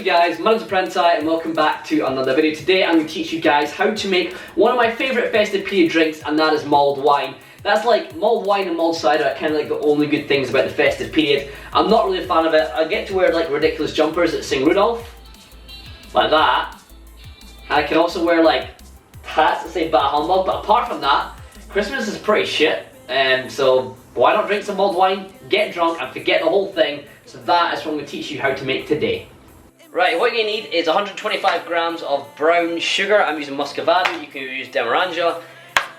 guys, my name's ThePrenti and welcome back to another video. Today I'm going to teach you guys how to make one of my favourite festive period drinks, and that is mulled wine. That's like mulled wine and mulled cider are kind of like the only good things about the festive period. I'm not really a fan of it. I get to wear like ridiculous jumpers that sing Rudolph, like that. And I can also wear like hats that say Bah Humbug, but apart from that, Christmas is pretty shit. So why not drink some mulled wine, get drunk and forget the whole thing. So that is what I'm going to teach you how to make today. Right, what you need is 125 grams of brown sugar. I'm using muscovado, you can use demerara,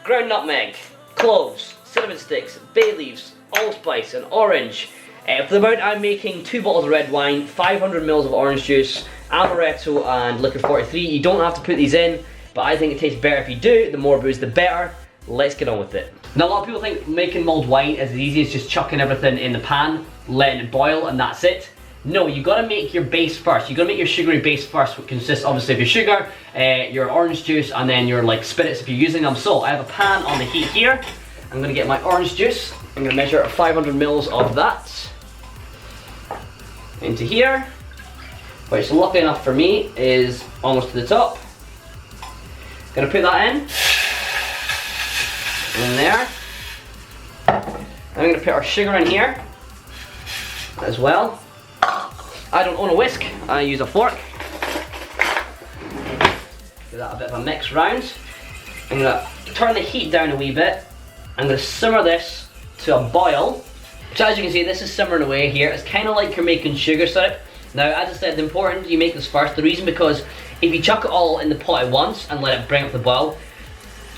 ground nutmeg, cloves, cinnamon sticks, bay leaves, allspice and orange. For the amount I'm making 2 bottles of red wine, 500 ml of orange juice, Amaretto and Licor 43. You don't have to put these in, but I think it tastes better if you do. The more booze the better. Let's get on with it. Now a lot of people think making mulled wine is as easy as just chucking everything in the pan, letting it boil and that's it. No, you gotta make your base first. You gotta make your sugary base first, which consists obviously of your sugar, your orange juice, and then your like spirits if you're using them. So I have a pan on the heat here. I'm gonna get my orange juice. I'm gonna measure 500 ml of that into here, which lucky enough for me is almost to the top. Gonna put that in there. I'm gonna put our sugar in here as well. I don't own a whisk, I use a fork. Give that a bit of a mix round. I'm gonna turn the heat down a wee bit. I'm gonna simmer this to a boil. So as you can see, this is simmering away here. It's kind of like you're making sugar syrup. Now, as I said, the important you make this first. The reason because if you chuck it all in the pot at once and let it bring up the boil,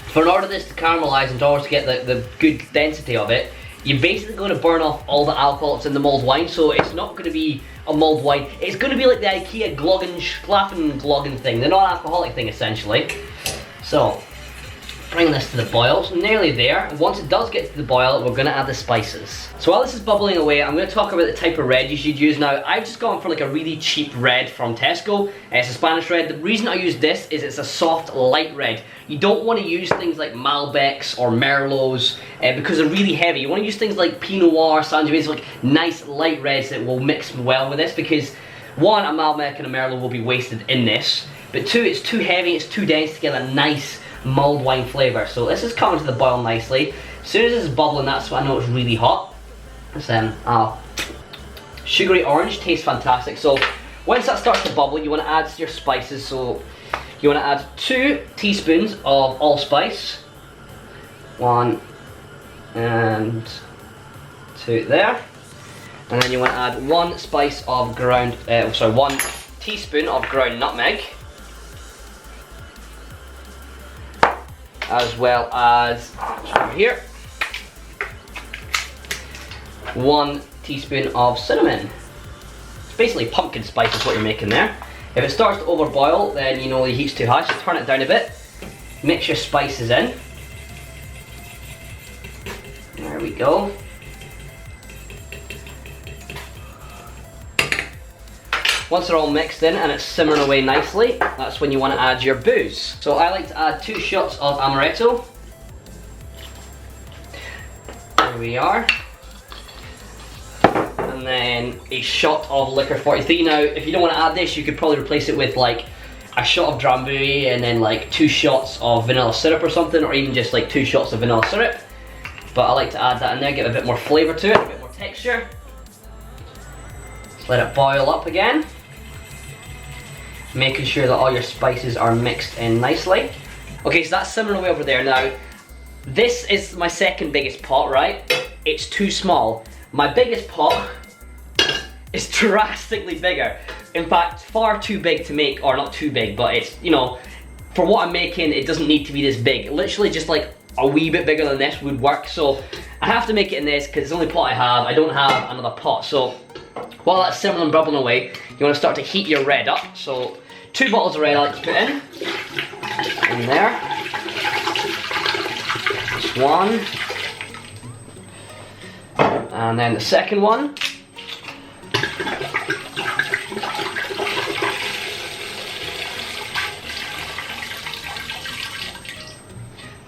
for in order for this to caramelize and in order to get the good density of it, you're basically going to burn off all the alcohol that's in the mulled wine, so it's not going to be a mulled wine. It's going to be like the IKEA Gloggen thing, the non-alcoholic thing essentially. So, bring this to the boil, so nearly there. And once it does get to the boil, we're going to add the spices. So while this is bubbling away, I'm going to talk about the type of red you should use. Now, I've just gone for like a really cheap red from Tesco. It's a Spanish red. The reason I use this is it's a soft, light red. You don't want to use things like Malbecs or Merlots because they're really heavy. You want to use things like Pinot Noir, Sangiovese, like nice, light reds that will mix well with this because one, a Malbec and a Merlot will be wasted in this, but two, it's too heavy, it's too dense to get a nice mulled wine flavour. So this is coming to the boil nicely. As soon as it's bubbling, that's when I know it's really hot. Sugary orange tastes fantastic. So once that starts to bubble, you want to add your spices. So you want to add 2 teaspoons of allspice. 1 and 2 there. And then you want to add 1 spice of 1 teaspoon of ground nutmeg. As well as, over here, 1 teaspoon of cinnamon. It's basically pumpkin spice is what you're making there. If it starts to overboil, then you know the heat's too high, so turn it down a bit. Mix your spices in. There we go. Once they're all mixed in and it's simmering away nicely, that's when you want to add your booze. So I like to add 2 shots of Amaretto. There we are. And then a shot of Licor 43. Now, if you don't want to add this, you could probably replace it with like a shot of Drambuie and then like 2 shots of vanilla syrup or something, or even just like 2 shots of vanilla syrup. But I like to add that in there, give it a bit more flavour to it, a bit more texture. Just let it boil up again. Making sure that all your spices are mixed in nicely. Okay, so that's simmering away over there. Now, this is my second biggest pot, right? It's too small. My biggest pot is drastically bigger. In fact, far too big to make, or not too big, but it's, you know, for what I'm making, it doesn't need to be this big. Literally just like a wee bit bigger than this would work. So I have to make it in this because it's the only pot I have. I don't have another pot. So while that's simmering and bubbling away, you want to start to heat your red up. So 2 bottles of red I like to put in there. Just 1. And then the second one.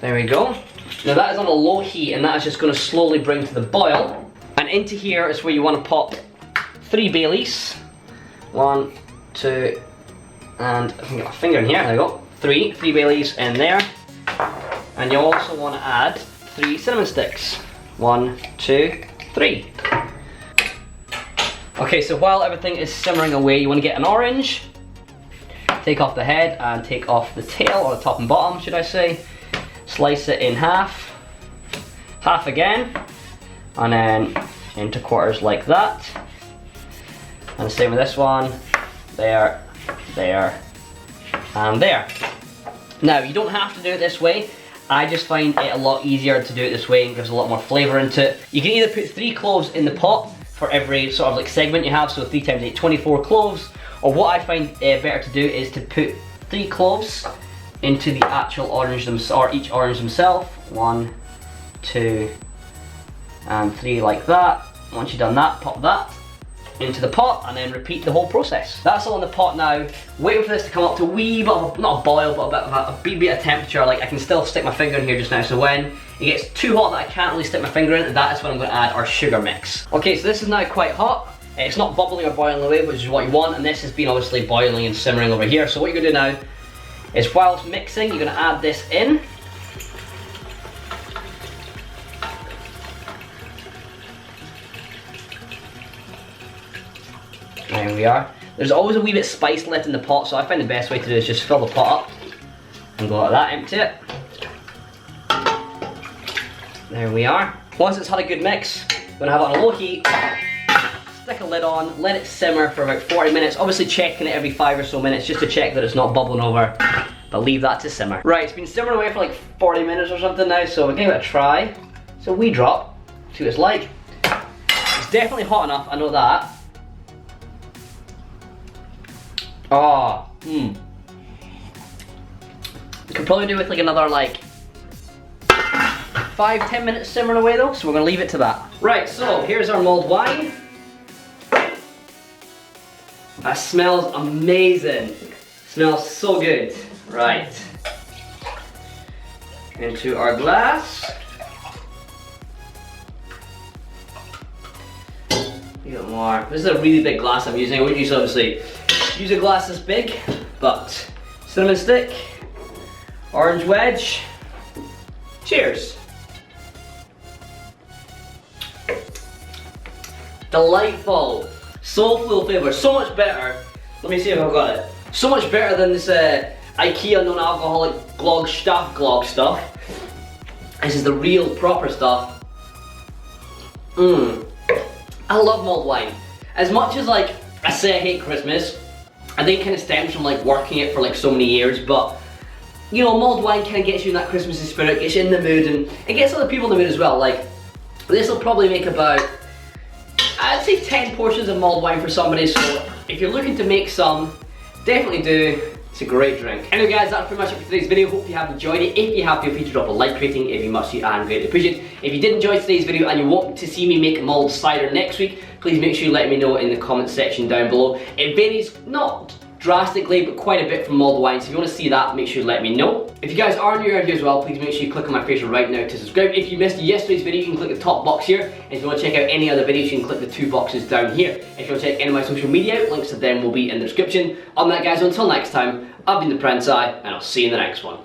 There we go. Now that is on a low heat and that is just going to slowly bring to the boil. And into here is where you want to pop 3 bay leaves. 1, 2, and I can get my finger in here, there we go. 3 bay leaves in there. And you also want to add 3 cinnamon sticks. 1, 2, 3. Okay, so while everything is simmering away, you want to get an orange. Take off the head and take off the tail, or the top and bottom, should I say. Slice it in half. Half again. And then into quarters like that. And the same with this one. There, there, and there. Now, you don't have to do it this way. I just find it a lot easier to do it this way and gives a lot more flavour into it. You can either put 3 cloves in the pot for every sort of like segment you have, so 3 times 8, 24 cloves. Or what I find better to do is to put 3 cloves into the actual orange or each orange themselves. 1, 2, and 3 like that. Once you've done that, pop that into the pot and then repeat the whole process. That's all in the pot now. Waiting for this to come up to a wee bit of, not a boil, but a bit of temperature. Like I can still stick my finger in here just now, so when it gets too hot that I can't really stick my finger in, that is when I'm going to add our sugar mix. Okay, so this is now quite hot. It's not bubbling or boiling away, which is what you want, and this has been obviously boiling and simmering over here. So what you're going to do now is while it's mixing, you're going to add this in. There we are. There's always a wee bit of spice left in the pot, so I find the best way to do is just fill the pot up and go like that, empty it. There we are. Once it's had a good mix, I'm going to have it on a low heat, stick a lid on, let it simmer for about 40 minutes, obviously checking it every 5 or so minutes just to check that it's not bubbling over, but leave that to simmer. Right, it's been simmering away for like 40 minutes or something now, so we're gonna give it a try. So we drop, see what it's like. It's definitely hot enough, I know that. Oh, You could probably do with like another like 5-10 minutes simmering away though, so we're gonna leave it to that. Right, so here's our mulled wine. That smells amazing. Smells so good. Right. Into our glass. A bit more. This is a really big glass I'm using. I wouldn't use obviously use a glass this big, but cinnamon stick, orange wedge. Cheers. Delightful. Soulful flavour, so much better. Let me see if I've got it. So much better than this IKEA non-alcoholic glog stuff. This is the real proper stuff. I love mulled wine. As much as like I say I hate Christmas, I think it kind of stems from like working it for like so many years, but you know, mulled wine kind of gets you in that Christmassy spirit, gets you in the mood, and it gets other people in the mood as well. Like this will probably make about, I'd say 10 portions of mulled wine for somebody, so if you're looking to make some, definitely do. It's a great drink. Anyway guys, that's pretty much it for today's video. Hope you have enjoyed it. If you have, feel free to drop a like rating. It'd be much and greatly appreciated. If you did enjoy today's video and you want to see me make mulled cider next week, please make sure you let me know in the comments section down below. It varies, not drastically, but quite a bit from mulled wine, so if you want to see that, make sure you let me know. If you guys are new around here as well, please make sure you click on my face right now to subscribe. If you missed yesterday's video, you can click the top box here, and if you want to check out any other videos, you can click the 2 boxes down here. If you want to check any of my social media out, links to them will be in the description. On that guys, until next time, I've been ThePrenti, and I'll see you in the next one.